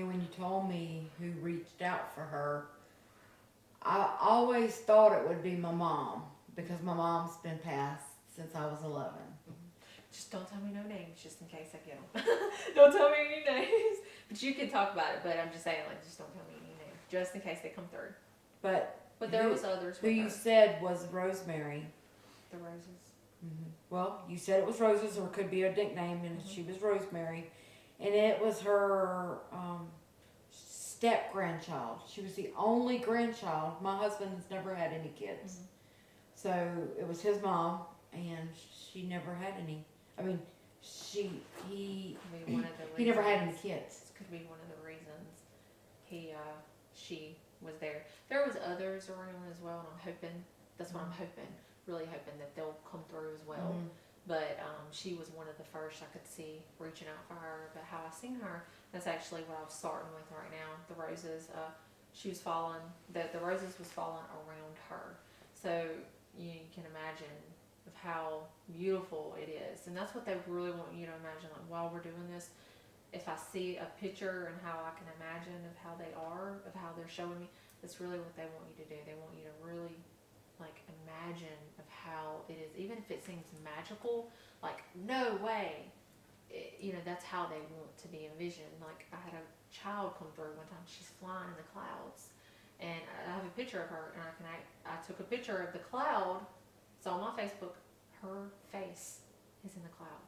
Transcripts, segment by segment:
when you told me who reached out for her, I always thought it would be my mom because my mom's been passed since I was 11. Just don't tell me no names, just in case I get them. Don't tell me any names. But you can talk about it. But I'm just saying, like, just don't tell me any names, just in case they come through. But there who, was others. who With you her. said was Rosemary. The Roses. Well, you said it was Roses, or it could be a nickname, and she was Rosemary, and it was her step grandchild. She was the only grandchild. My husband has never had any kids, so it was his mom, and she never had any. I mean, he Could be one of the he never had any reasons. kids. Could be one of the reasons she was there. There was others around as well, and I'm hoping. That's what I'm hoping. Really hoping that they'll come through as well. But she was one of the first I could see reaching out for her. But how I seen her, that's actually what I was starting with right now. The Roses, she was falling. The Roses was falling around her. So you can imagine of how beautiful it is, and that's what they really want you to imagine. Like while we're doing this, if I see a picture and how I can imagine of how they are, of how they're showing me, that's really what they want you to do. They want you to really like imagine of how it is, even if it seems magical, like no way, that's how they want to be envisioned. Like I had a child come through one time, she's flying in the clouds, and I have a picture of her, and I took a picture of the cloud. It's on my Facebook. Her face is in the cloud,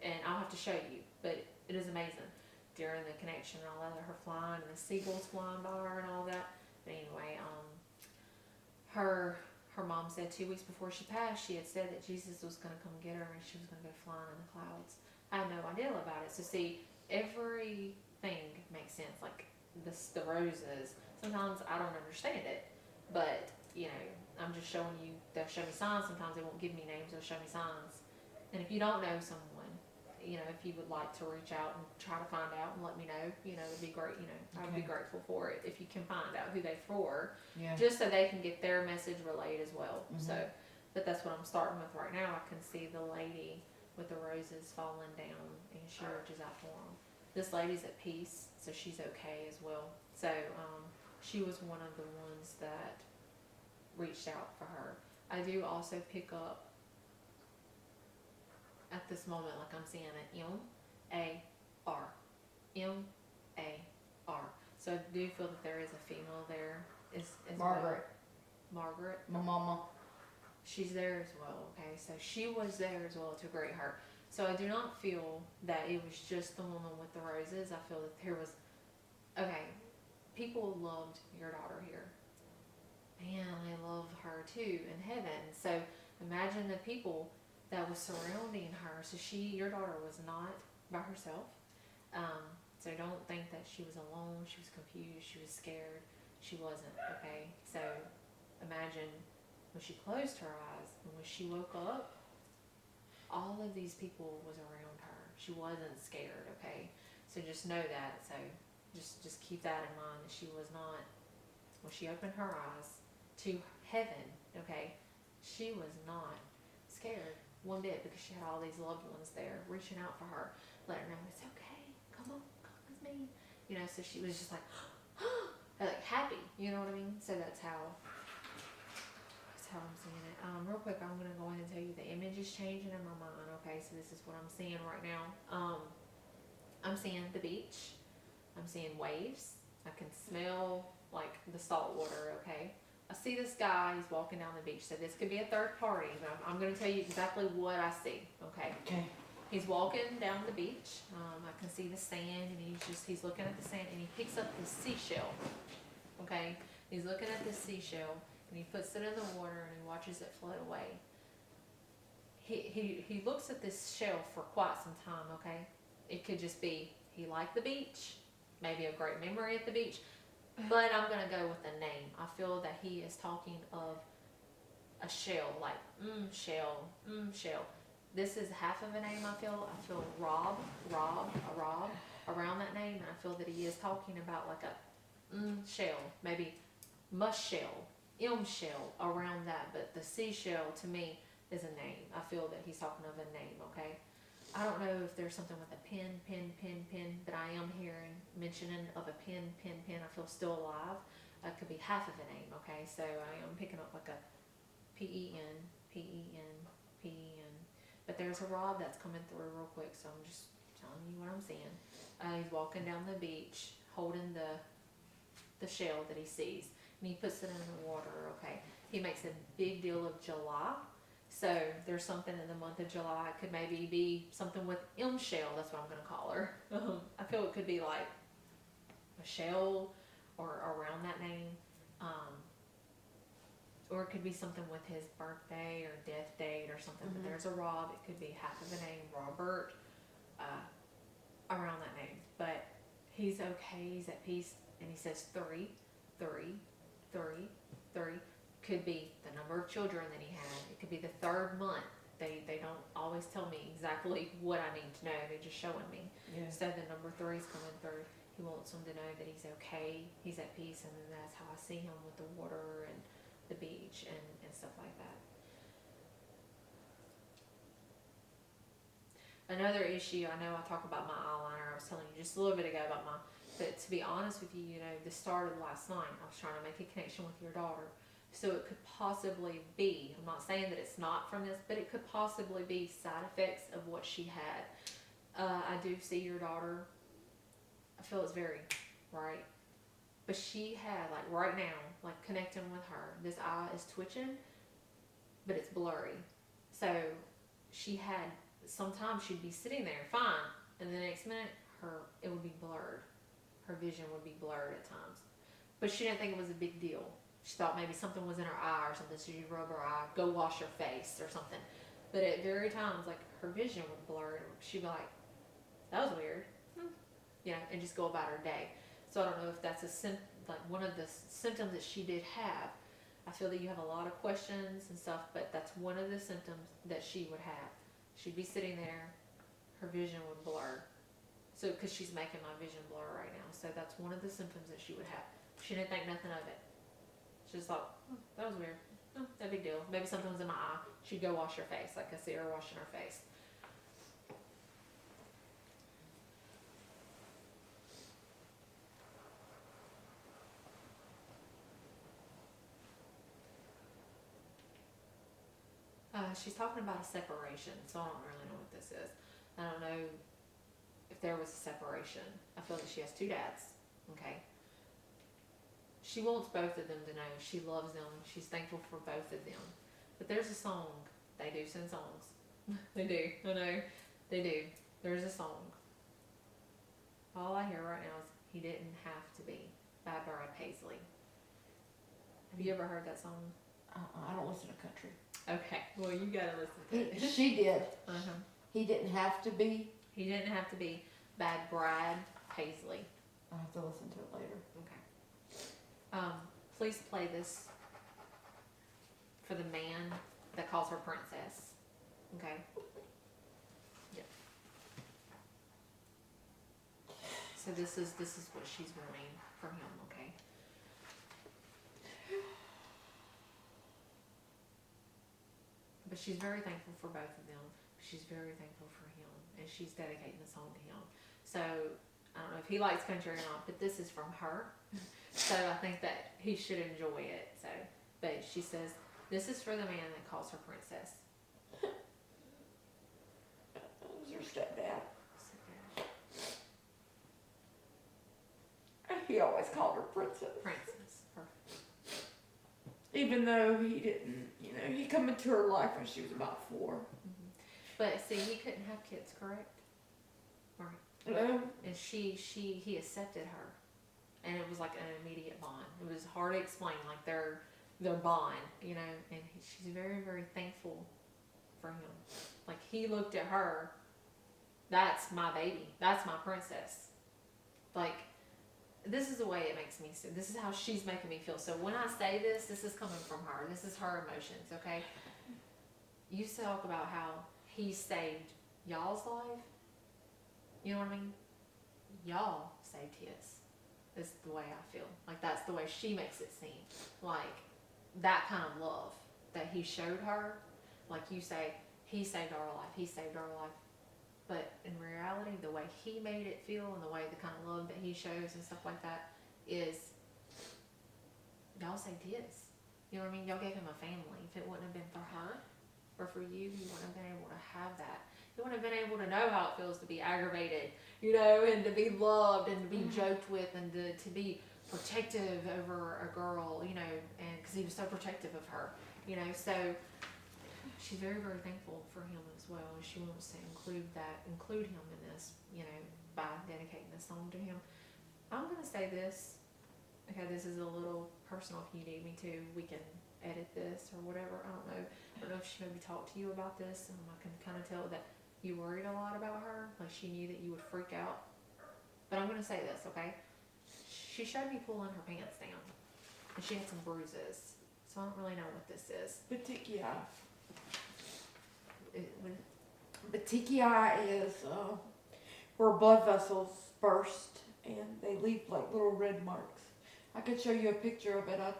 and I'll have to show you, but it is amazing during the connection and all that, her flying and the seagulls flying by her and all that. But anyway, her mom said 2 weeks before she passed, she had said that Jesus was going to come get her and she was going to go flying in the clouds. I had no idea about it. So see, everything makes sense. Like the Roses, sometimes I don't understand it, but I'm just showing you. They'll show me signs. Sometimes they won't give me names. They'll show me signs. And if you don't know someone, if you would like to reach out and try to find out and let me know, it'd be great. I would be grateful for it if you can find out who they for, just so they can get their message relayed as well. So, but that's what I'm starting with right now. I can see the lady with the roses falling down, and she reaches out for them. This lady's at peace, so she's okay as well. So, she was one of the ones that reached out for her. I do also pick up at this moment, like I'm seeing an M-A-R. M-A-R. So I do feel that there is a female there as Margaret. Well. Margaret. My mama. She's there as well, okay? So she was there as well to greet her. So I do not feel that it was just the woman with the roses. I feel that there was, okay, people loved your daughter here. Man, they love her too in heaven. So imagine the people that was surrounding her. So your daughter was not by herself. So don't think that she was alone. She was confused. She was scared. She wasn't, okay? So imagine when she closed her eyes and when she woke up, all of these people was around her. She wasn't scared, okay? So just know that. So just keep that in mind, that she was not, when she opened her eyes to heaven, okay, she was not scared one bit, because she had all these loved ones there reaching out for her, letting her know it's okay, come on, come with me, so she was just like like happy, you know what I mean? So that's how I'm seeing it. Real quick, I'm gonna go ahead and tell you the image is changing in my mind. Okay, so this is what I'm seeing right now. I'm seeing the beach. I'm seeing waves. I can smell like the salt water. Okay, I see this guy. He's walking down the beach. So this could be a third party, but I'm gonna tell you exactly what I see. Okay. Okay. He's walking down the beach. I can see the sand, and he's looking at the sand, and he picks up this seashell. Okay, he's looking at this seashell, and he puts it in the water, and he watches it float away. He looks at this shell for quite some time. Okay, it could just be he liked the beach, maybe a great memory at the beach, but I'm gonna go with the name. I feel that he is talking of a shell, like shell. This is half of a name. I feel Rob around that name, and I feel that he is talking about like a shell, maybe mush shell, shell around that. But the seashell to me is a name. I feel that he's talking of a name. Okay, I don't know if there's something with a pin, but I am hearing mentioning of a pin. I feel still alive. It could be half of a name, okay? So I am picking up like a P-E-N, P-E-N, P-E-N. But there's a rod that's coming through real quick, so I'm just telling you what I'm seeing. He's walking down the beach, holding the shell that he sees, and he puts it in the water, okay? He makes a big deal of July. So there's something in the month of July. It could maybe be something with M shell. That's what I'm gonna call her. I feel it could be like a shell or around that name, or it could be something with his birthday or death date or something. But there's a Rob. It could be half of a name, Robert, around that name. But he's okay. He's at peace, and he says 3, 3, 3, 3. Could be the number of children that he had. It could be the 3rd month. They don't always tell me exactly what I need to know. They're just showing me. Yeah. So the number 3 is coming through. He wants them to know that he's okay, he's at peace, and then that's how I see him with the water and the beach and stuff like that. Another issue, I know I talk about my eyeliner. I was telling you just a little bit ago about but to be honest with you, this started last night. I was trying to make a connection with your daughter. So it could possibly be, I'm not saying that it's not from this, but it could possibly be side effects of what she had. I do see your daughter. I feel it's very, right? But she had, like right now, like connecting with her, this eye is twitching, but it's blurry. So she had, sometimes she'd be sitting there fine, and the next minute, it would be blurred. Her vision would be blurred at times. But she didn't think it was a big deal. She thought maybe something was in her eye or something, so she'd rub her eye, go wash her face or something. But at very times, like her vision would blur, and she'd be like, that was weird. And just go about her day. So I don't know if that's like one of the symptoms that she did have. I feel that you have a lot of questions and stuff, but that's one of the symptoms that she would have. She'd be sitting there, her vision would blur. So, because she's making my vision blur right now. So that's one of the symptoms that she would have. She didn't think nothing of it. She just thought, that was weird. No big deal. Maybe something was in my eye. She'd go wash her face. Like I see her washing her face. She's talking about a separation, so I don't really know what this is. I don't know if there was a separation. I feel like she has 2 dads, okay? She wants both of them to know she loves them. She's thankful for both of them. But there's a song. They do sing songs. They do. I know. They do. There's a song. All I hear right now is He Didn't Have to Be by Brad Paisley. Have you ever heard that song? I don't listen to country. Okay. Well, you gotta listen to it. She did. Uh-huh. He didn't have to be. He Didn't Have to Be by Brad Paisley. I'll have to listen to it later. Okay. Please play this for the man that calls her princess. Okay. Yep. So this is what she's wanting from him. Okay. But she's very thankful for both of them. She's very thankful for him, and she's dedicating the song to him. So I don't know if he likes country or not, but this is from her. So I think that he should enjoy it. So, but she says, this is for the man that calls her princess. Who's your stepdad? He always called her princess. Princess. Perfect. Even though he didn't, he come into her life when she was about 4. Mm-hmm. But see, he couldn't have kids, correct? Right. No. And he accepted her. And it was like an immediate bond. It was hard to explain, like their bond, and she's very, very thankful for him. Like he looked at her, that's my baby, that's my princess. Like, this is the way it makes me feel. This is how she's making me feel. So when I say this is coming from her. This is her emotions, okay? You talk about how he saved y'all's life. You know what I mean? Y'all saved his. Is the way I feel. Like that's the way she makes it seem. Like that kind of love that he showed her. Like you say, he saved our life. He saved our life. But in reality, the way he made it feel and the way the kind of love that he shows and stuff like that is, y'all saved his. You know what I mean? Y'all gave him a family. If it wouldn't have been for her or for you, he wouldn't have been able to have that. He wouldn't have been able to know how it feels to be aggravated, and to be loved and to be joked with and to be protective over a girl, and because he was so protective of her, so she's very, very thankful for him as well. And she wants to include him in this, by dedicating this song to him. I'm going to say this. Okay, this is a little personal. If you need me to, we can edit this or whatever. I don't know if she maybe talked to you about this, and I can kind of tell that you worried a lot about her. Like she knew that you would freak out. But I'm going to say this, okay? She showed me pulling her pants down, and she had some bruises. So I don't really know what this is. Petechiae. Petechiae is where blood vessels burst and they leave like little red marks. I could show you a picture of it. I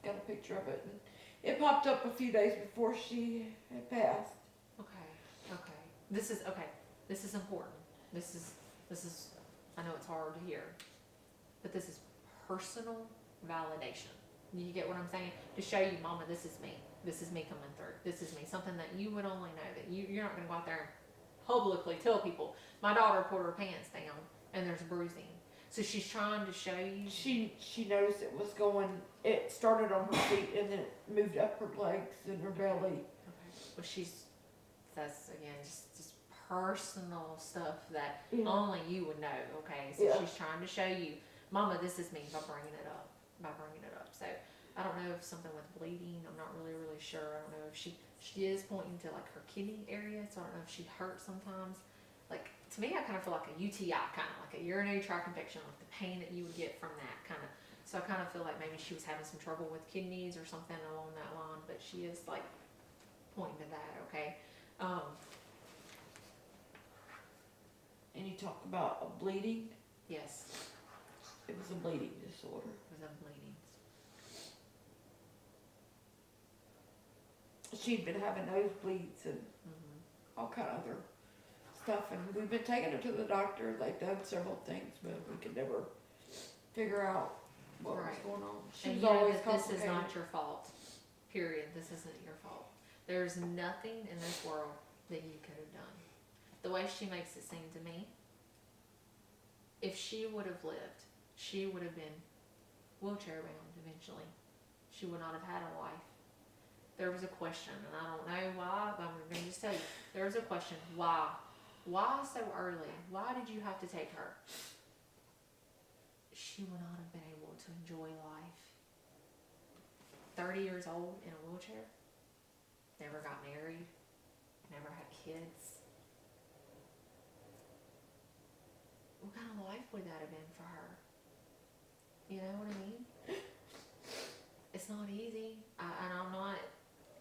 got a picture of it, and it popped up a few days before she had passed. Okay. This is okay. This is important. This is. I know it's hard to hear, but this is personal validation. You get what I'm saying? To show you, Mama, this is me. This is me coming through. This is me. Something that you would only know, that you're not going to go out there and publicly tell people. My daughter pulled her pants down and there's bruising. So she's trying to show you. She noticed it was going. It started on her feet and then it moved up her legs and her belly. Okay. Well, that's again just personal stuff that Yeah. only you would know. Okay. So Yeah. she's trying to show you, Mama, this is me by bringing it up. So I don't know if something with bleeding. I'm not really sure. I don't know if she is pointing to like her kidney area. So I don't know if she hurts sometimes. Like to me, I kind of feel like a UTI, kind of like a urinary tract infection, like the pain that you would get from that kind of. So I kind of feel like maybe she was having some trouble with kidneys or something along that line. But she is like pointing to that. Okay. And you talk about a bleeding. Yes. It was a bleeding disorder. It was a bleeding. She'd been having nosebleeds and all kind of other stuff, and we've been taking her to the doctor. They've done several things, but we could never figure out what was going on. She And was you know always that this is complicated. not your fault. Period. This isn't your fault. There's nothing in this world that you could have done. The way she makes it seem to me, if she would have lived, she would have been wheelchair bound eventually. She would not have had a life. There was a question, and I don't know why, but I'm going to just tell you. There was a question. Why? Why so early? Why did you have to take her? She would not have been able to enjoy life. 30 years old in a wheelchair. Never got married. Never had kids. What kind of life would that have been for her? You know what I mean? It's not easy. And I'm not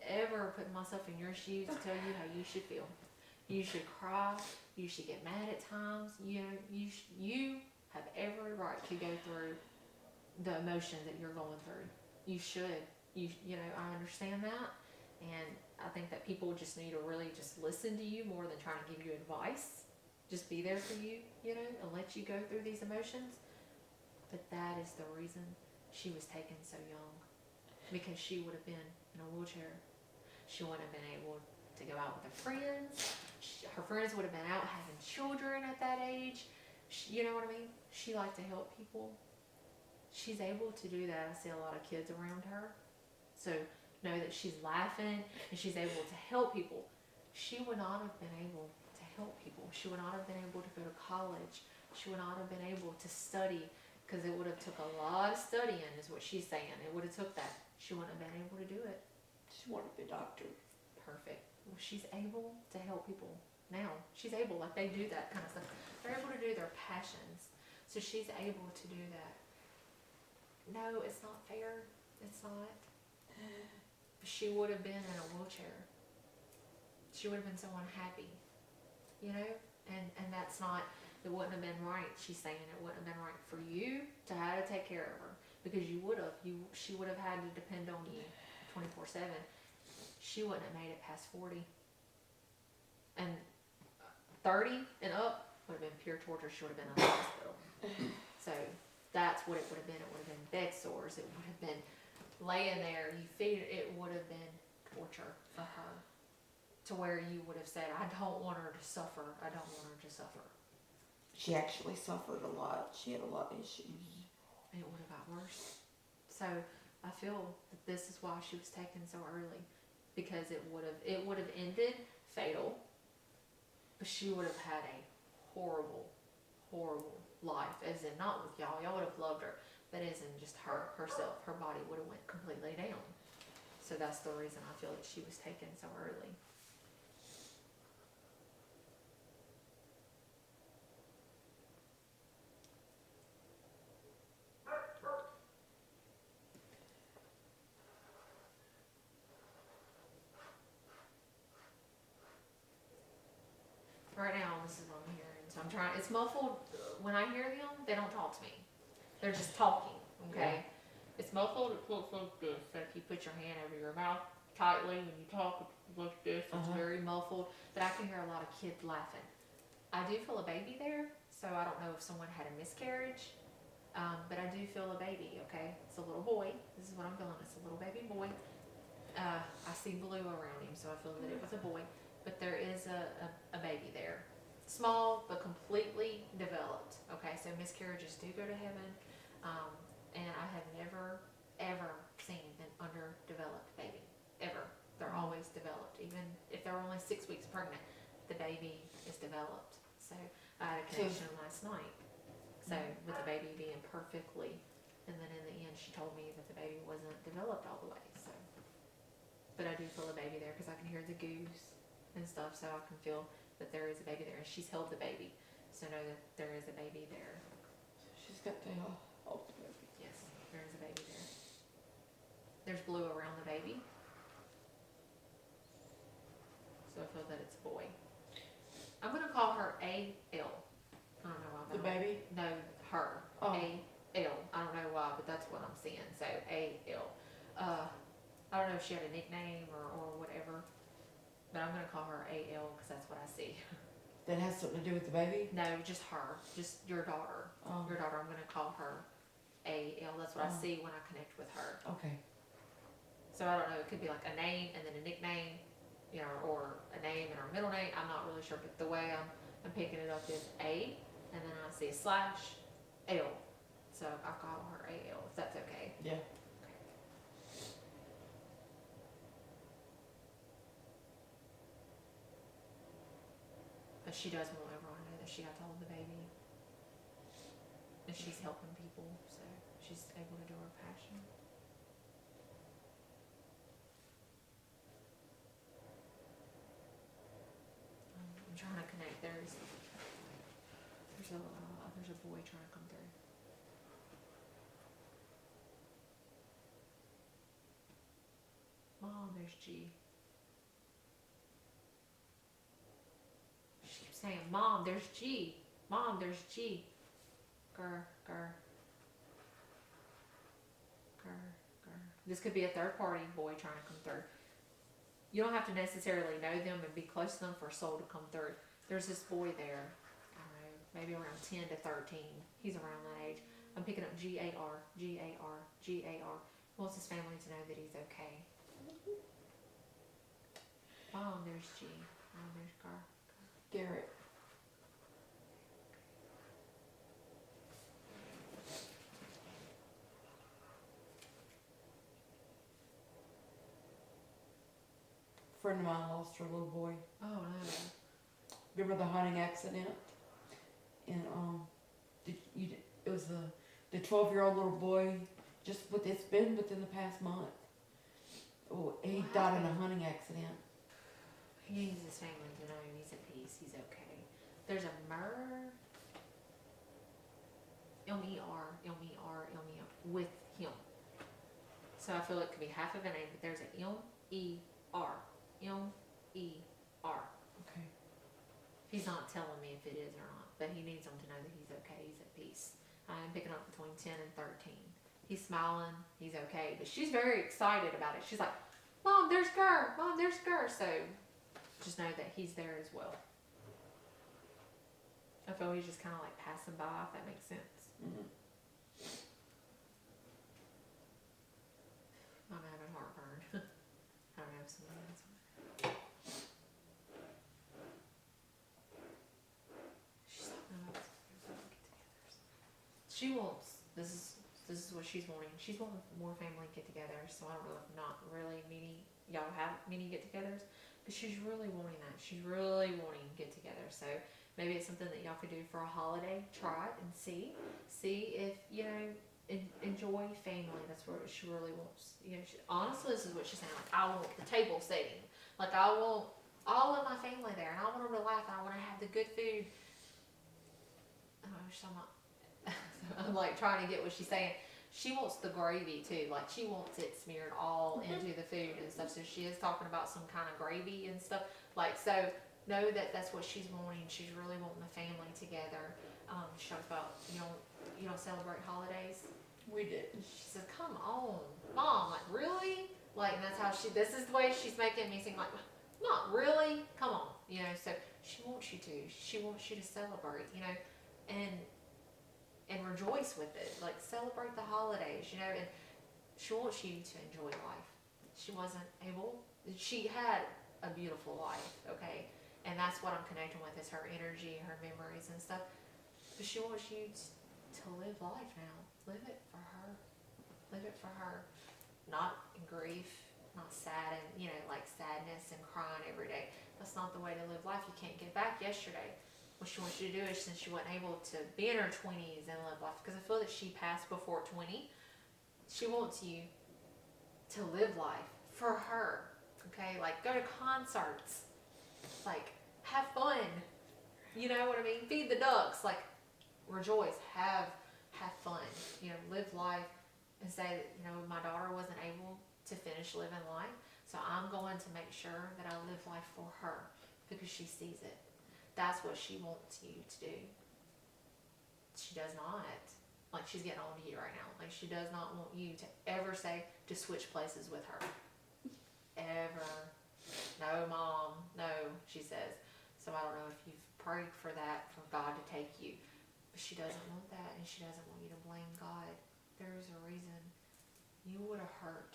ever putting myself in your shoes to tell you how you should feel. You should cry. You should get mad at times. You have every right to go through the emotions that you're going through. You should. I understand that. And I think that people just need to really just listen to you more than trying to give you advice. Just be there for you, and let you go through these emotions. But that is the reason she was taken so young. Because she would have been in a wheelchair. She wouldn't have been able to go out with her friends. Her friends would have been out having children at that age. You know what I mean? She liked to help people. She's able to do that. I see a lot of kids around her. So know that she's laughing and she's able to help people. She would not have been able to help people. She would not have been able to go to college. She would not have been able to study, because it would have took a lot of studying, is what she's saying. It would have took that. She wouldn't have been able to do it. She wanted to be a doctor. Perfect. Well, she's able to help people now. She's able, like they do that kind of stuff. They're able to do their passions. So she's able to do that. No, it's not fair. It's not. She would have been in a wheelchair. She would have been so unhappy. And that's not, it wouldn't have been right. She's saying it wouldn't have been right for you to have to take care of her, because she would have had to depend on you 24/7. She wouldn't have made it past 40. And 30 and up would have been pure torture. She would have been in the hospital. So that's what it would have been. It would have been bed sores. It would have been laying there. You feed it would have been torture for her, to where you would have said, I don't want her to suffer. I don't want her to suffer. She actually suffered a lot. She had a lot of issues. And it would have got worse. So I feel that this is why she was taken so early, because it would have ended fatal, but she would have had a horrible, horrible life. As in, not with y'all would have loved her, but as in just herself, her body would have went completely down. So that's the reason I feel that she was taken so early. Right now, this is what I'm hearing. So I'm trying, it's muffled. When I hear them, they don't talk to me. They're just talking, okay? Yeah. It's muffled, it looks like this. So if you put your hand over your mouth tightly when you talk, it's like this. It's very muffled. But I can hear a lot of kids laughing. I do feel a baby there, so I don't know if someone had a miscarriage. But I do feel a baby, okay? It's a little boy. This is what I'm feeling. It's a little baby boy. I see blue around him, so I feel that it was a boy. But there is a baby there. Small, but completely developed. Okay, so miscarriages do go to heaven. And I have never, ever seen an underdeveloped baby. Ever. They're always developed. Even if they're only 6 weeks pregnant, the baby is developed. So I had a connection last night. So with the baby being perfectly, and then in the end she told me that the baby wasn't developed all the way. So, but I do feel a baby there because I can hear the goose and stuff, so I can feel that there is a baby there, and she's held the baby, so know that there is a baby there. She's got to hold the baby. Yes, there is a baby there. There's blue around the baby, so I feel that it's a boy. I'm gonna call her A.L. I don't know why. The baby? No, her. Oh. A.L. I don't know why, but that's what I'm seeing. So A.L. I don't know if she had a nickname or whatever. But I'm going to call her A.L. because that's what I see. That has something to do with the baby? No, just her. Just your daughter. Oh. Your daughter, I'm going to call her A.L. That's what I see when I connect with her. Okay. So I don't know. It could be like a name and then a nickname, you know, or a name and her middle name. I'm not really sure. But the way I'm picking it up is A, and then I see a slash L. So I call her A.L. if that's okay. Yeah. But she does want everyone to know that she got to hold the baby. And she's helping people, so she's able to do her passion. I'm trying to connect. There's a boy trying to come through. Mom, there's G. She keeps saying, Mom, there's G. Mom, there's G. Grr. This could be a third party boy trying to come through. You don't have to necessarily know them and be close to them for a soul to come through. There's this boy there, I don't know, maybe around 10 to 13. He's around that age. I'm picking up G-A-R. He wants his family to know that he's okay. Mom, there's G. Mom, there's Gar. Garrett. A friend of mine lost her little boy. Oh no. Remember the hunting accident? And it was the 12-year-old little boy. It's been within the past month. Oh, he What died in a happened? hunting accident. He needs his family to know he's at peace. He's okay. There's a murder. M-E-R with him. So I feel it could be half of a name, but there's a M-E-R. M-E-R. Okay. He's not telling me if it is or not, but he needs them to know that he's okay. He's at peace. I'm picking up between 10 and 13. He's smiling. He's okay. But she's very excited about it. She's like, Mom, there's Gur. Mom, there's Gur. So just know that he's there as well. I feel he's just kind of like passing by, if that makes sense. Mm-hmm. I'm having heartburn. I don't know if somebody else. She's talking about get-togethers. She wants this is what she's wanting. She's wanting more family get-togethers. So I don't know if not really many y'all have many get-togethers, but she's really wanting that. She's really wanting get-together. So maybe it's something that y'all could do for a holiday. Try it and see if you know. Enjoy family. That's what she really wants. You know, honestly, this is what she's saying. Like, I want the table setting. Like, I want all of my family there, and I want them to laugh, and I want to have the good food. Oh, I'm not. I'm like trying to get what she's saying. She wants the gravy too. Like, she wants it smeared all into the food and stuff. So she is talking about some kind of gravy and stuff. Like, so know that that's what she's wanting. She's really wanting the family together. She talks about you don't celebrate holidays. We did. She says, "Come on, Mom, like really?" Like, and that's how this is the way she's making me seem like, not really, come on, you know. So she wants you to. She wants you to celebrate, you know, and rejoice with it. Like, celebrate the holidays, you know, and she wants you to enjoy life. She wasn't able. She had a beautiful life, okay, and that's what I'm connecting with is her energy, her memories and stuff. But she wants you to live life now. Live it for her. Live it for her. Not in grief, not sad and, you know, like sadness and crying every day. That's not the way to live life. You can't get back yesterday. What she wants you to do is, since she wasn't able to be in her 20s and live life, because I feel that she passed before 20, she wants you to live life for her. Okay? Like, go to concerts. Like, have fun. You know what I mean? Feed the ducks. Like, rejoice. Have fun, you know, live life, and say that, you know, my daughter wasn't able to finish living life, so I'm going to make sure that I live life for her because she sees it. That's what she wants you to do. She does not, like, she's getting on to you right now, like, she does not want you to ever say to switch places with her. Ever. No, Mom, no, she says. So I don't know if you've prayed for that, for God to take you. But she doesn't want that, and she doesn't want you to blame God. There's a reason. You would have hurt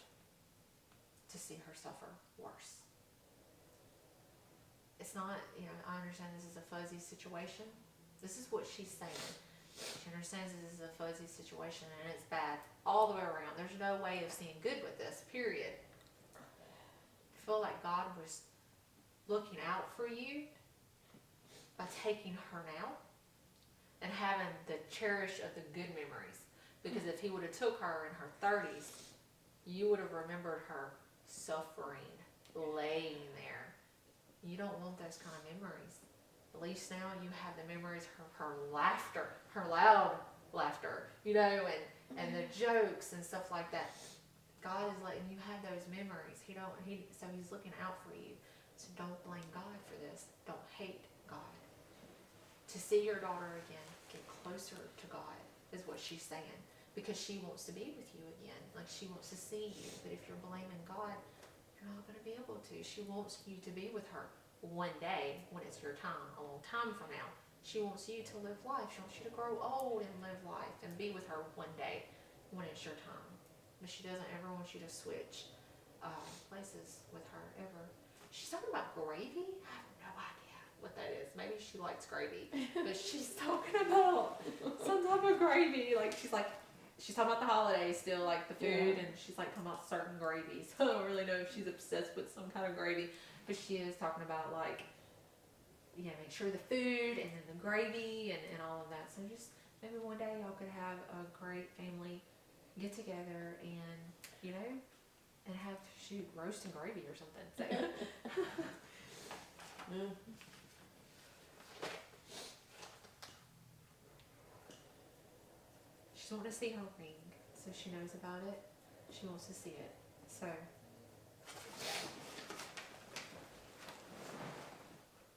to see her suffer worse. It's not, you know, I understand this is a fuzzy situation. This is what she's saying. She understands this is a fuzzy situation, and it's bad all the way around. There's no way of seeing good with this, period. I feel like God was looking out for you by taking her now and having the cherish of the good memories. Because if he would have took her in her 30s, you would have remembered her suffering, laying there. You don't want those kind of memories. At least now you have the memories of her laughter, her loud laughter, you know, and the jokes and stuff like that. God is letting you have those memories. So he's looking out for you. So don't blame God for this. Don't hate God. To see your daughter again, get closer to God, is what she's saying. Because she wants to be with you again. Like, she wants to see you. But if you're blaming God, you're not going to be able to. She wants you to be with her one day when it's your time, a long time from now. She wants you to live life. She wants you to grow old and live life and be with her one day when it's your time. But she doesn't ever want you to switch places with her, ever. She's talking about gravy? I have no idea what that is. Maybe she likes gravy, but she's talking about some type of gravy. Like, she's talking about the holidays still, like the food, and she's like talking about certain gravies. I don't really know if she's obsessed with some kind of gravy, but she is talking about, like, yeah, make sure the food and then the gravy and all of that. So just maybe one day y'all could have a great family get together and, you know, and have roast and gravy or something. So. Yeah. She's wanting to see her ring, so she knows about it. She wants to see it. So.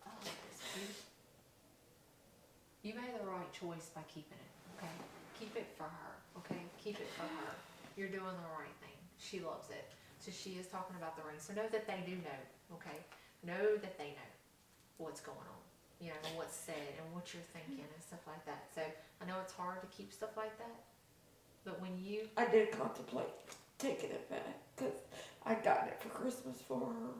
Oh, it's beautiful. You made the right choice by keeping it, okay? Keep it for her, okay? Keep it for her. You're doing the right thing. She loves it. So she is talking about the ring. So know that they do know, okay? Know that they know what's going on. you know, what's said and what you're thinking and stuff like that. So I know it's hard to keep stuff like that, but when you, I did contemplate taking it back because I got it for Christmas for her.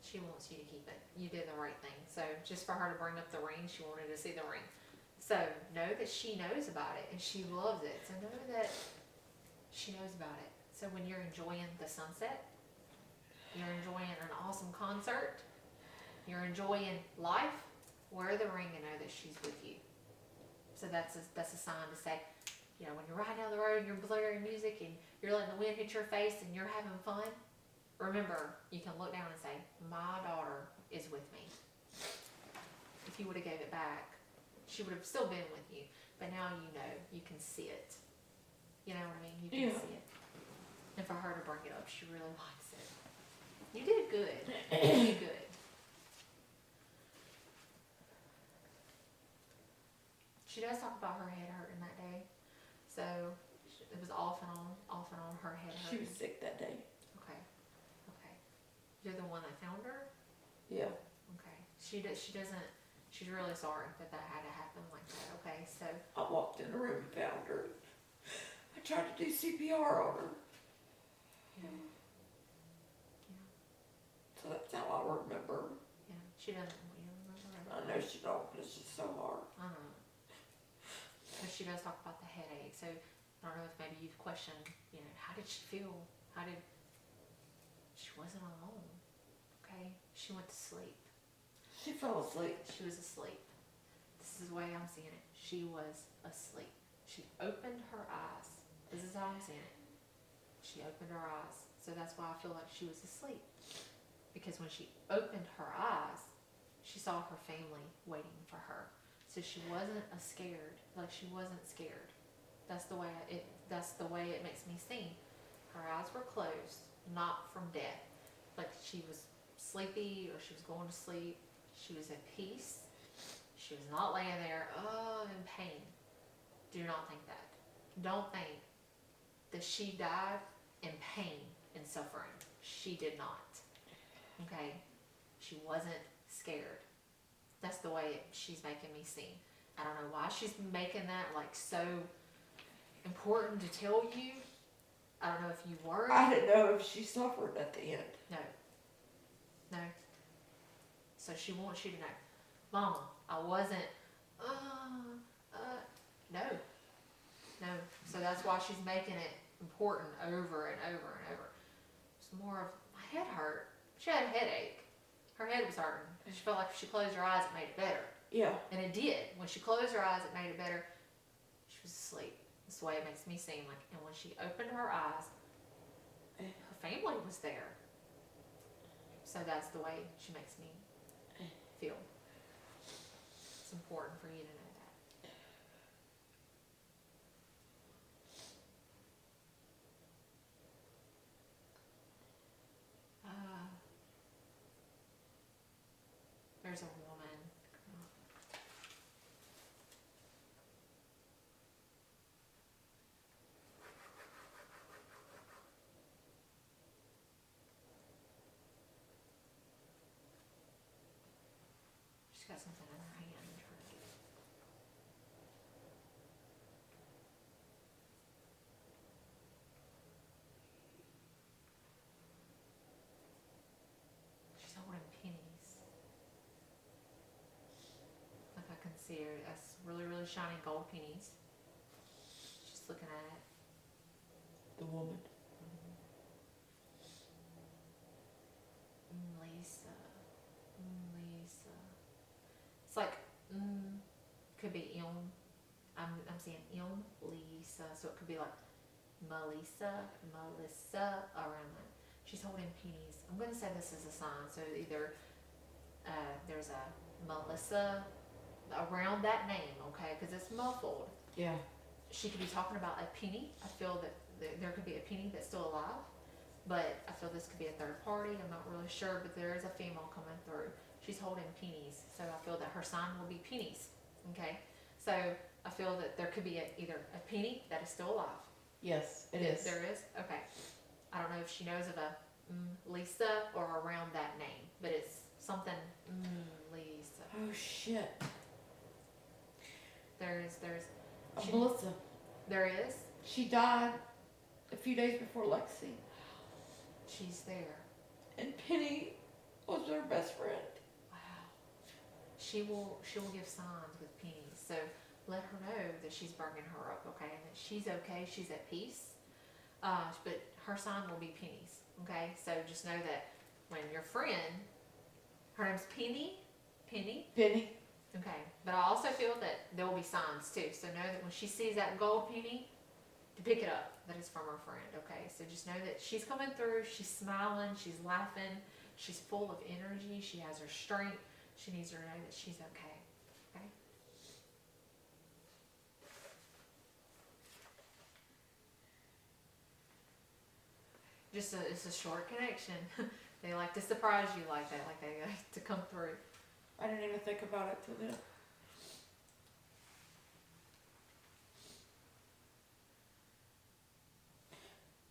she wants you to keep it. You did the right thing. So just for her to bring up the ring, she wanted to see the ring. So know that she knows about it and she loves it. So know that she knows about it. So when you're enjoying the sunset, you're enjoying an awesome concert, you're enjoying life, wear the ring and know that she's with you. So that's a sign to say, you know, when you're riding down the road and you're blaring music and you're letting the wind hit your face and you're having fun, remember, you can look down and say, my daughter is with me. If you would have gave it back, she would have still been with you. But now you know, you can see it. You know what I mean? You can see it. And for her to bring it up, she really likes it. You did good. You did good. She does talk about her head hurting that day. So it was off and on her head She hurting. was sick that day. Okay. Okay. You're the one that found her? Yeah. Okay. She's really sorry that had to happen like that. Okay. So I walked in the room and found her. I tried to do CPR on her. yeah. So that's how I remember. Yeah. She doesn't want you to remember I know she don't, but it's just so hard. I know. But she does talk about the headache. So I don't know if maybe you've questioned, you know, how did she feel? She wasn't alone. Okay? She went to sleep. She fell asleep. She was asleep. This is the way I'm seeing it. She was asleep. She opened her eyes. This is how I'm seeing it. She opened her eyes. So that's why I feel like she was asleep. Because when she opened her eyes, she saw her family waiting for her. So she wasn't scared. Like she wasn't scared. That's the way it makes me seem. Her eyes were closed, not from death. Like she was sleepy or she was going to sleep. She was at peace. She was not laying there, in pain. Do not think that. Don't think that she died in pain and suffering. She did not. Okay? She wasn't scared. That's the way she's making me seem. I don't know why she's making that like so important to tell you. I don't know if you worry. I didn't know if she suffered at the end. No. So she wants you to know, Mama, I wasn't, no. So that's why she's making it important over and over and over. It's more of, my head hurt. She had a headache. Her head was hurting. She felt like if she closed her eyes, it made it better. Yeah. And it did. When she closed her eyes, it made it better. She was asleep. That's the way it makes me seem like. And when she opened her eyes, her family was there. So that's the way she makes me feel. It's important for you to know that. There's a woman. She's got something in her hand. I'm trying to get it. She's holding pennies. Like I can see her. That's really, really shiny gold pennies. She's looking at it. The woman. Lisa. It's like, could be I'm seeing Lisa. So it could be like Melissa, around that. She's holding pennies. I'm going to say this is a sign. So either there's a Melissa around that name, okay, because it's muffled. Yeah. She could be talking about a penny. I feel that there could be a penny that's still alive, but I feel this could be a third party. I'm not really sure, but there is a female coming through. She's holding pennies, so I feel that her sign will be pennies, okay? So I feel that there could be either a penny that is still alive. Yes, it is. There is? Okay. I don't know if she knows of a Lisa or around that name, but it's something Lisa. shit. There's she- Melissa. there is. She died a few days before Lexi. She's there. And Penny was her best friend. Wow. She will give signs with Penny. So let her know that she's bringing her up, okay, and that she's okay. She's at peace. But her sign will be Penny's, okay. So just know that when your friend, her name's Penny. Penny. Okay, but I also feel that there will be signs too. So know that when she sees that gold penny, to pick it up, that is from her friend. Okay, so just know that she's coming through. She's smiling. She's laughing. She's full of energy. She has her strength. She needs her to know that she's okay. Okay. It's a short connection. They like to surprise you like that, like they like to come through. I didn't even think about it till then.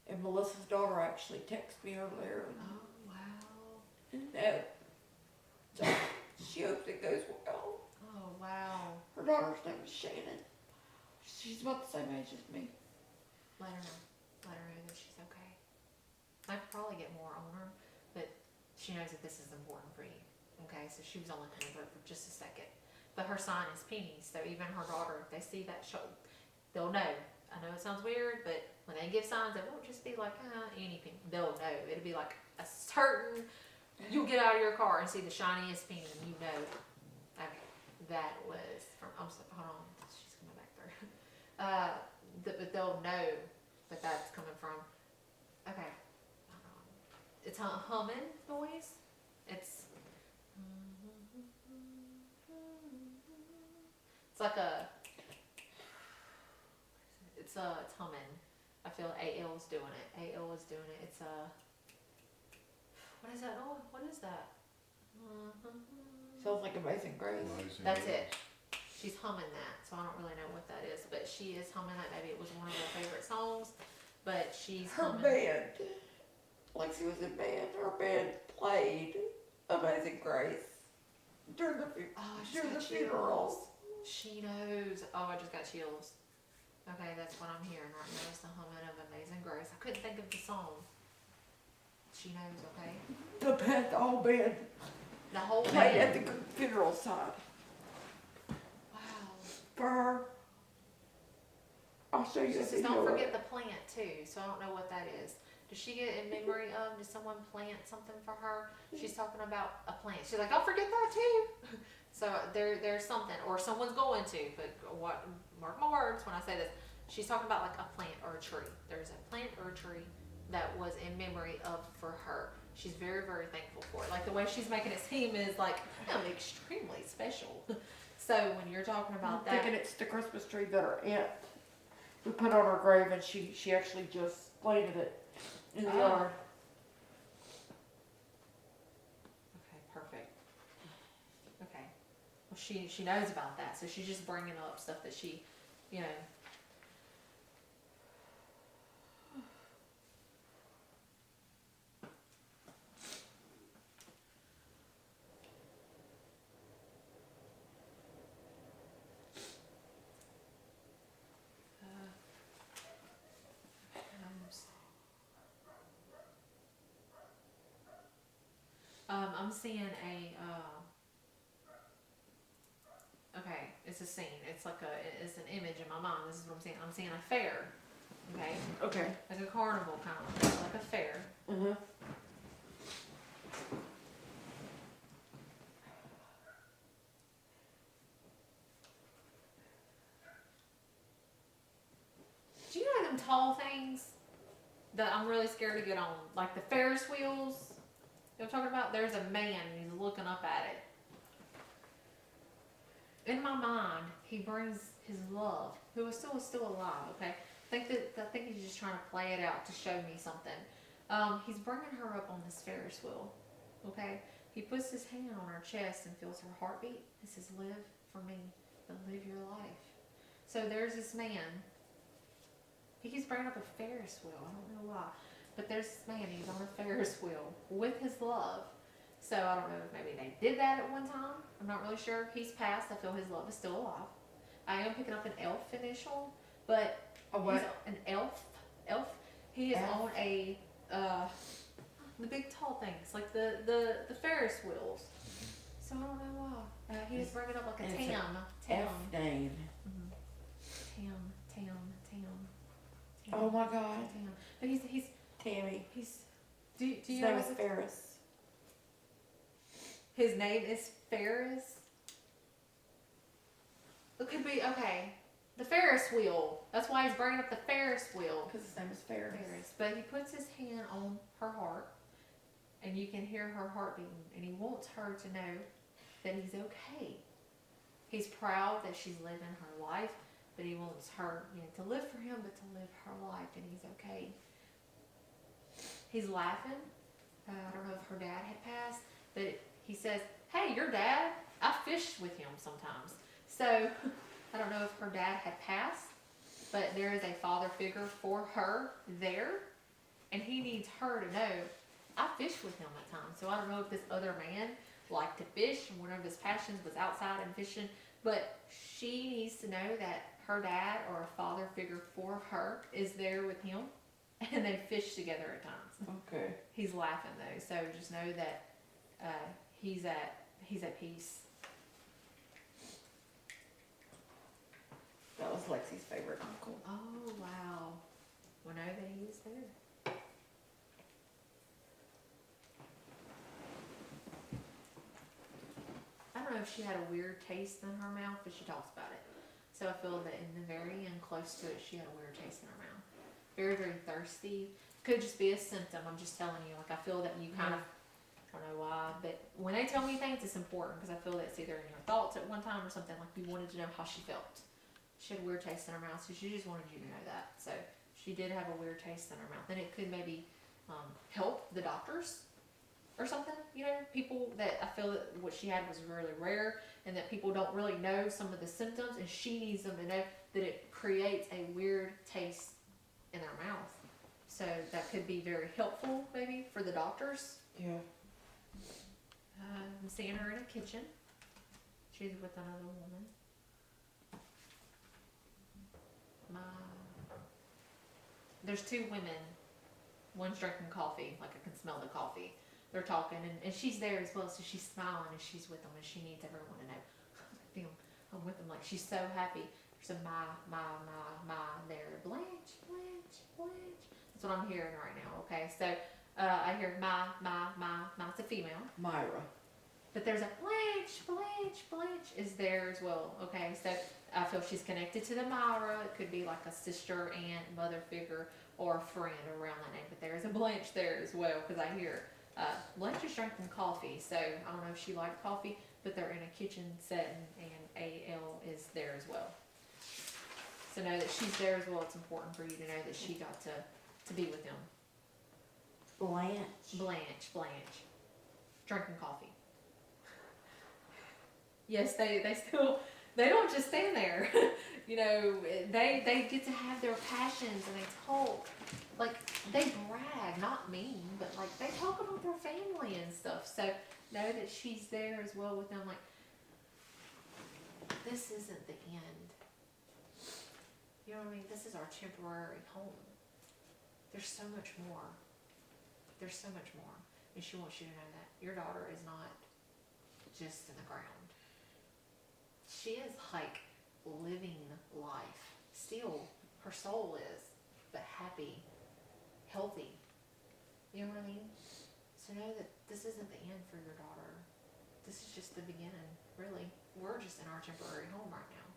And Melissa's daughter actually texted me earlier. Oh wow. So she hopes it goes well. Oh wow. Her daughter's name is Shannon. She's about the same age as me. Let her know. Let her know that she's okay. I could probably get more on her, but she knows that this is important for you. Okay, so she was only coming through for just a second. But her sign is Penny, so even her daughter, if they see that show, they'll know. I know it sounds weird, but when they give signs, it won't just be like, any penny. They'll know. It'll be like a certain, you'll get out of your car and see the shiniest penny, and you know. Okay, that was from, hold on, she's coming back through. But they'll know that that's coming from, okay, hold on. It's a humming noise. It's like it's humming. I feel AL's doing it. AL is doing it. It's what is that? Oh, what is that? Sounds like Amazing Grace. That's it. She's humming that, so I don't really know what that is, but she is humming that. Maybe it was one of her favorite songs, but she's Her humming. band. Lexi was in band. Her band played Amazing Grace during the funerals. She knows. Oh, I just got chills. Okay, that's what I'm hearing right now. It's the humming of Amazing Grace. I couldn't think of the song. She knows, okay? The whole band The whole played band. at the funeral side. Wow. For her. I'll show you She a says, video. don't forget the plant too. So I don't know what that is. Does she get in memory of? Did someone plant something for her? She's talking about a plant. She's like, don't forget that too. So there's something, or someone's going to. But what? Mark my words when I say this. She's talking about like a plant or a tree. There's a plant or a tree that was in memory of for her. She's very, very thankful for it. Like the way she's making it seem is like, I'm extremely special. So when you're talking about I'm thinking it's the Christmas tree that her aunt we put on her grave, and she actually just planted it in the yard. Okay, perfect. Okay. Well, she knows about that, so she's just bringing up stuff that she, you know. I'm seeing okay, it's a scene. It's like it's an image in my mind. This is what I'm seeing. I'm seeing a fair. Okay. Okay. Like a carnival kind of thing, like a fair. Mhm. Do you know them tall things that I'm really scared to get on? Like the Ferris wheels. You know what I'm talking about? There's a man and he's looking up at it. In my mind, he brings his love, who is still alive. Okay, I think he's just trying to play it out to show me something. He's bringing her up on this Ferris wheel. Okay, he puts his hand on her chest and feels her heartbeat. He says, "Live for me, and live your life." So there's this man. He keeps bringing up a Ferris wheel. I don't know why, but there's this man. He's on a Ferris wheel with his love, So I don't know if maybe they did that at one time. I'm not really sure. He's passed. I feel his love is still alive. I am picking up an elf initial, but A he's what? an elf. Elf. He is Elf? on a the big tall things like the Ferris wheels. So I don't know why. He was bringing up like a And it's Tam. F name. Tam. Oh my God. Tam. But he's Tammy. do His you name know is Ferris. his name is Ferris? It could be okay. The Ferris wheel. That's why he's bringing up the Ferris wheel. Because his name is Ferris. But he puts his hand on her heart, and you can hear her heart beating, and he wants her to know that he's okay. He's proud that she's living her life, but he wants her, to live for him, but to live her life, and he's okay. He's laughing. I don't know if her dad had passed, but he says, "Hey, your dad, I fished with him sometimes." So I don't know if her dad had passed, but there is a father figure for her there, and he needs her to know, I fished with him at times. So I don't know if this other man liked to fish, and one of his passions was outside and fishing, but she needs to know that her dad or a father figure for her is there with him, and they fish together at times. Okay. He's laughing though, so just know that he's at peace. That was Lexi's favorite uncle. Oh wow! Well, know that he is there. I don't know if she had a weird taste in her mouth, but she talks about it. So I feel that in the very end, close to it, she had a weird taste in her mouth. Very, very thirsty. Could just be a symptom. I'm just telling you. Like I feel that you kind of, I don't know why, but when they tell me things, it's important because I feel that it's either in your thoughts at one time or something. Like you wanted to know how she felt. She had a weird taste in her mouth, so she just wanted you to know that. So she did have a weird taste in her mouth, and it could maybe help the doctors or something. People that I feel that what she had was really rare, and that people don't really know some of the symptoms, and she needs them to know that it creates a weird taste in their mouth. So that could be very helpful, maybe for the doctors. Yeah. I'm seeing her in a kitchen. She's with another woman. There's two women. One's drinking coffee, like I can smell the coffee. They're talking, and she's there as well, so she's smiling and she's with them, and she needs everyone to know. I'm with them, like she's so happy. There's a my there. Blanche. That's what I'm hearing right now. Okay, so I hear my. It's a female. Myra. But there's a Blanche is there as well. Okay, so I feel she's connected to the Myra. It could be like a sister, aunt, mother figure, or a friend around that name. But there is a Blanche there as well, because I hear Blanche is drinking coffee. So I don't know if she liked coffee, but they're in a kitchen setting, and AL is there as well. So know that she's there as well. It's important for you to know that she got to be with him. Blanche. Drinking coffee. Yes, they don't just stand there. They get to have their passions, and they talk. Like, they brag, not mean, but like they talk about their family and stuff. So know that she's there as well with them. Like, this isn't the end. You know what I mean? This is our temporary home. There's so much more. And she wants you to know that your daughter is not just in the ground. She is like living life. Still, her soul is, but happy, healthy. You know what I mean? So know that this isn't the end for your daughter. This is just the beginning, really. We're just in our temporary home right now.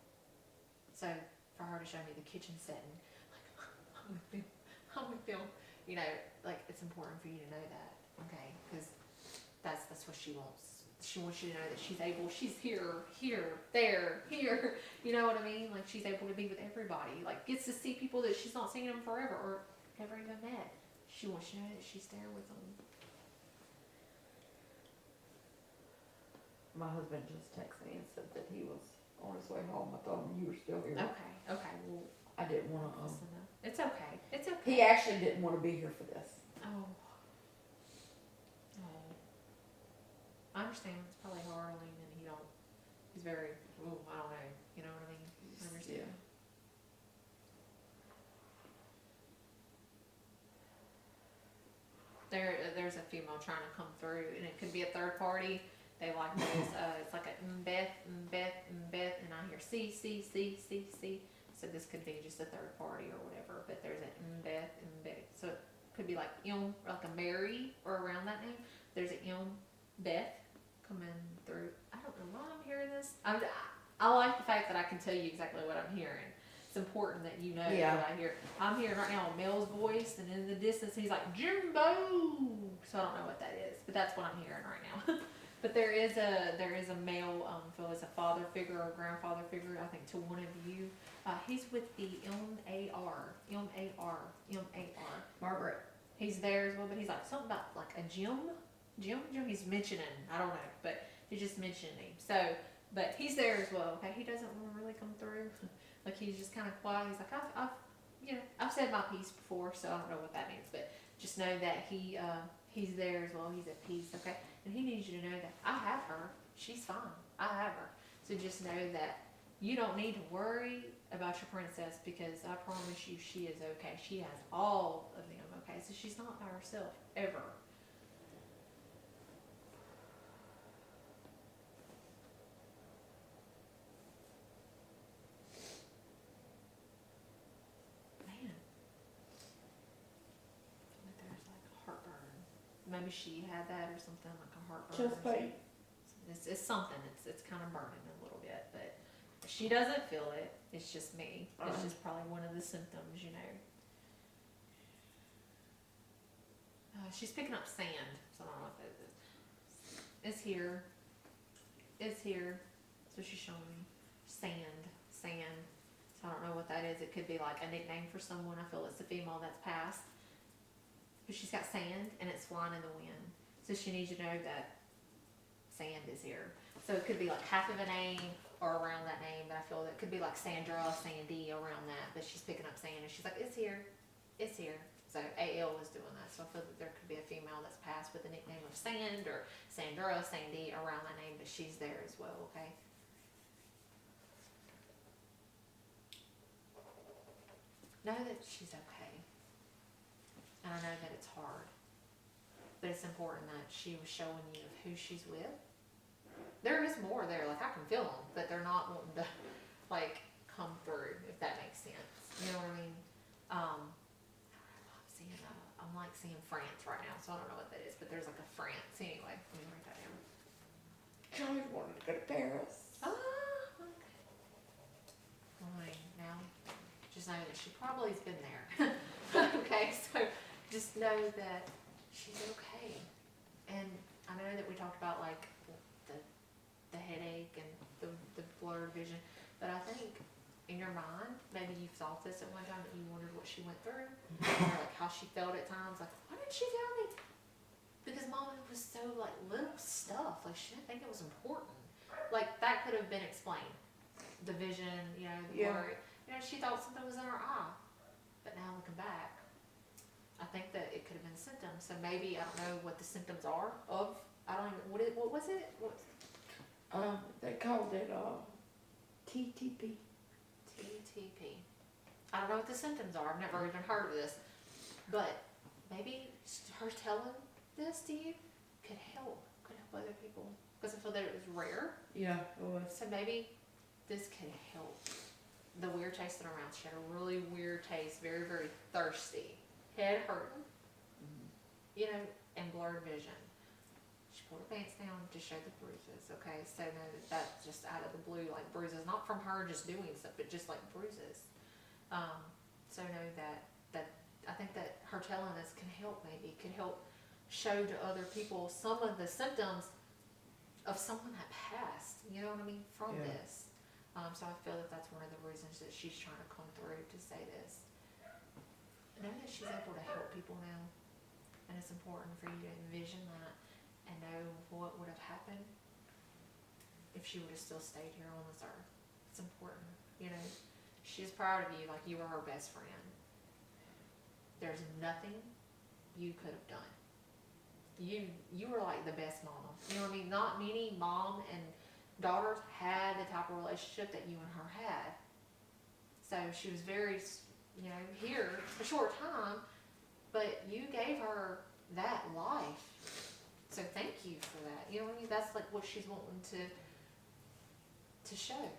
So for her to show me the kitchen setting, like, I'm with them. Like, it's important for you to know that, okay? Because that's what she wants. She wants you to know that she's here, there. You know what I mean? Like, she's able to be with everybody. Like, gets to see people that she's not seen them forever or never even met. She wants you to know that she's there with them. My husband just texted me and said that he was on his way home. I told him you were still here. Okay. Well, I didn't want to. it's okay. He actually didn't want to be here for this. Oh. understand it's probably hard on him, and he's very, ooh, I don't know, you know what I mean? I understand. Yeah. There's a female trying to come through, and it could be a third party. They like those, it's like a Beth, and I hear C. So this could be just a third party or whatever, but there's a Beth. So it could be like like a Mary or around that name. There's a Beth coming through. I don't know why I'm hearing this. I like the fact that I can tell you exactly what I'm hearing. It's important that you know what I hear. I'm hearing right now a male's voice, and in the distance he's like, Jimbo! So I don't know what that is, but that's what I'm hearing right now. But there is a male, feel as a father figure or grandfather figure, I think, to one of you. He's with the M-A-R. Margaret. He's there as well, but he's like something about like a gym. He's mentioning, I don't know, but he's just mentioning him. So, but he's there as well. Okay, he doesn't want to really come through. Like he's just kind of quiet. He's like, I've said my piece before, so I don't know what that means, but just know that he's there as well. He's at peace, okay? And he needs you to know that I have her. She's fine. I have her. So just know that you don't need to worry about your princess, because I promise you she is okay. She has all of them, okay? So she's not by herself, ever. Maybe she had that or something, like a heartburn. Just pain. It's something. It's kind of burning a little bit, but she doesn't feel it. It's just me. It's just probably one of the symptoms, you know. She's picking up sand, so I don't know what that is. It's here. It's here. So she's showing me sand. So I don't know what that is. It could be like a nickname for someone. I feel it's a female that's passed. But she's got sand, and it's flying in the wind. So she needs you to know that sand is here. So it could be like half of a name or around that name, but I feel that it could be like Sandra, Sandy, around that. But she's picking up sand, and she's like, it's here. It's here. So AL is doing that. So I feel that there could be a female that's passed with the nickname of Sand or Sandra, Sandy, around that name, but she's there as well, okay? Know that she's okay. And I know that it's hard, but it's important that she was showing you who she's with. There is more there, like I can feel them, but they're not wanting to like come through, if that makes sense. You know what I mean? I'm like seeing France right now, so I don't know what that is, but there's like a France. Anyway, let me write that down. Charlie wanted to go to Paris. Okay. Fine. Now, just know that she probably has been there. Okay, so just know that she's okay. And I know that we talked about like the headache and the blurred vision, but I think in your mind, maybe you thought this at one time, that you wondered what she went through, or like how she felt at times, like, why didn't she tell me? Because Mama was so like little stuff, like she didn't think it was important. Like that could have been explained. The vision, you know, the blurry. You know, she thought something was in her eye. But now looking back, I think that it could have been symptoms. So maybe, I don't know what the symptoms are of, I don't even, what was it? They called it TTP. TTP. I don't know what the symptoms are. I've never even heard of this. But maybe her telling this to you could help other people. Because I feel that it was rare. Yeah, it was. So maybe this could help. The weird taste in her mouth. She had a really weird taste, very, very thirsty. Head hurting, you know, and blurred vision. She pulled her pants down to show the bruises, okay? So no, that's just out of the blue, like bruises. Not from her just doing stuff, but just like bruises. So know that I think that her telling us can help maybe. Could help show to other people some of the symptoms of someone that passed, you know what I mean, from this. So I feel that that's one of the reasons that she's trying to come through to say this. Know that she's able to help people now, and it's important for you to envision that and know what would have happened if she would have still stayed here on this earth. It's important, you know. She's proud of you like you were her best friend. There's nothing you could have done. you were like the best mama. You know what I mean? Not many mom and daughters had the type of relationship that you and her had. So she was very, here a short time, but you gave her that life. So thank you for that. You know what I mean? That's like what she's wanting to show.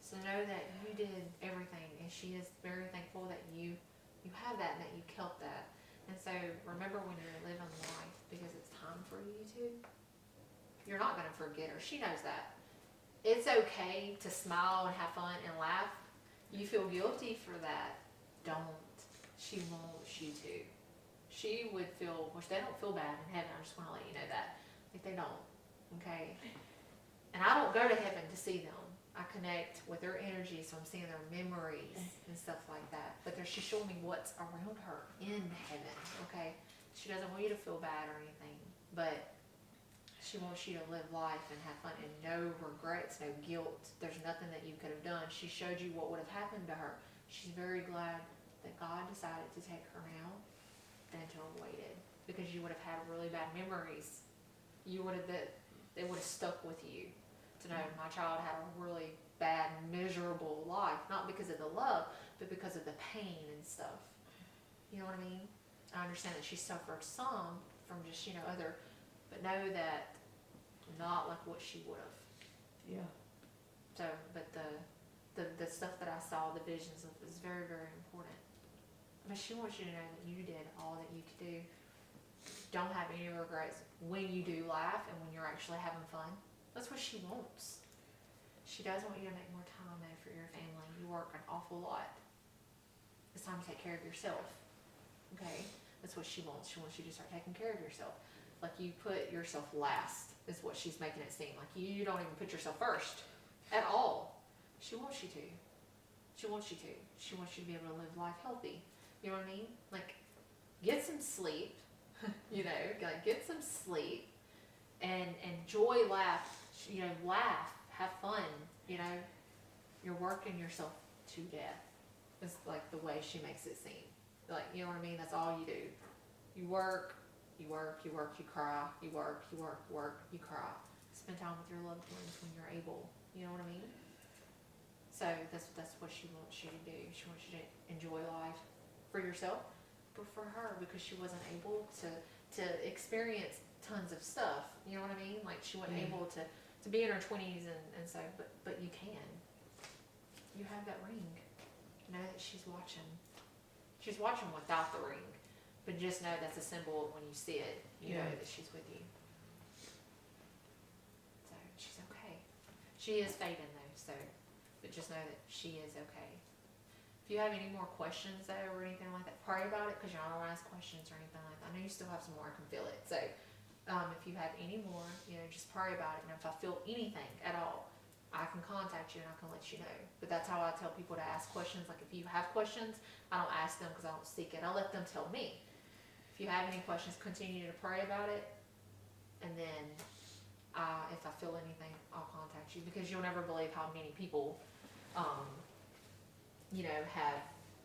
So know that you did everything, and she is very thankful that you have that and that you kept that. And so remember when you're living life, because it's time for you to, you're not going to forget her. She knows that. It's okay to smile and have fun and laugh. You feel guilty for that. Don't. She wants you to. She would feel, which they don't feel bad in heaven. I just want to let you know that. Like they don't. Okay? And I don't go to heaven to see them. I connect with their energy, so I'm seeing their memories and stuff like that. But she's showing me what's around her in heaven, okay? She doesn't want you to feel bad or anything, but she wants you to live life and have fun and no regrets, no guilt. There's nothing that you could have done. She showed you what would have happened to her. She's very glad that God decided to take her now than to have waited, because you would have had really bad memories. They would have stuck with you. To know my child had a really bad, miserable life, not because of the love, but because of the pain and stuff. You know what I mean? I understand that she suffered some from just, other, but know that not like what she would have. Yeah. So, but the stuff that I saw, the visions of, is very, very important. But she wants you to know that you did all that you could do. Don't have any regrets when you do laugh and when you're actually having fun. That's what she wants. She does want you to make more time though for your family. You work an awful lot. It's time to take care of yourself. Okay? That's what she wants. She wants you to start taking care of yourself. Like you put yourself last is what she's making it seem. Like you don't even put yourself first at all. She wants you to. She wants you to. She wants you to be able to live life healthy. You know what I mean? Like get some sleep. Like get some sleep and enjoy, laugh, laugh, have fun, you're working yourself to death. It's like the way she makes it seem. Like, you know what I mean? That's all you do. You work, you cry, you work, you cry. Spend time with your loved ones when you're able. You know what I mean? So that's what she wants you to do. She wants you to enjoy life for yourself, but for her, because she wasn't able to experience tons of stuff. You know what I mean? Like she wasn't able to be in her 20s and so, but you can. You have that ring. Know that she's watching. She's watching without the ring, but just know that's a symbol of when you see it. You know that she's with you. So she's okay. She is fading though, so, but just know that she is okay. If you have any more questions though or anything like that, pray about it, because y'all don't ask questions or anything like that. I know you still have some more. I can feel it. So if you have any more, just pray about it. And if I feel anything at all, I can contact you and I can let you know. But that's how I tell people to ask questions. Like if you have questions, I don't ask them because I don't seek it. I let them tell me. If you have any questions, continue to pray about it. And then if I feel anything, I'll contact you, because you'll never believe how many people have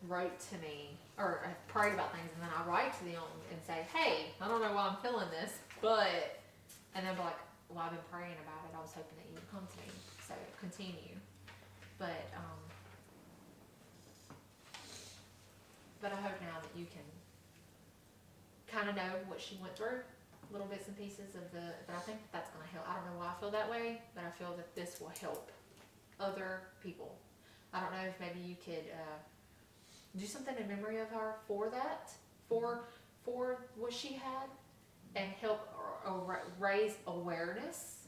wrote to me or have prayed about things, and then I write to them and say, hey, I don't know why I'm feeling this, but, and they'll be like, well, I've been praying about it. I was hoping that you would come to me. So continue. But I hope now that you can kind of know what she went through, little bits and pieces of but I think that's going to help. I don't know why I feel that way, but I feel that this will help other people. I don't know if maybe you could do something in memory of her for that, for what she had, and help raise awareness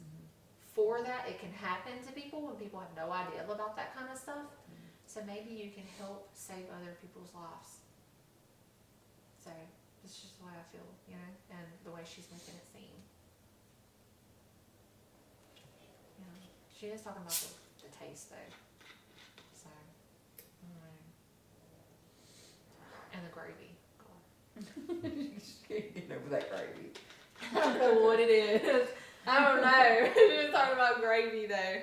for that. It can happen to people when people have no idea about that kind of stuff. So maybe you can help save other people's lives. So it's just the way I feel, and the way she's making it seem. She is talking about the taste though. So, and the gravy. She can't get over that gravy. I don't know what it is. I don't know. She was talking about gravy though.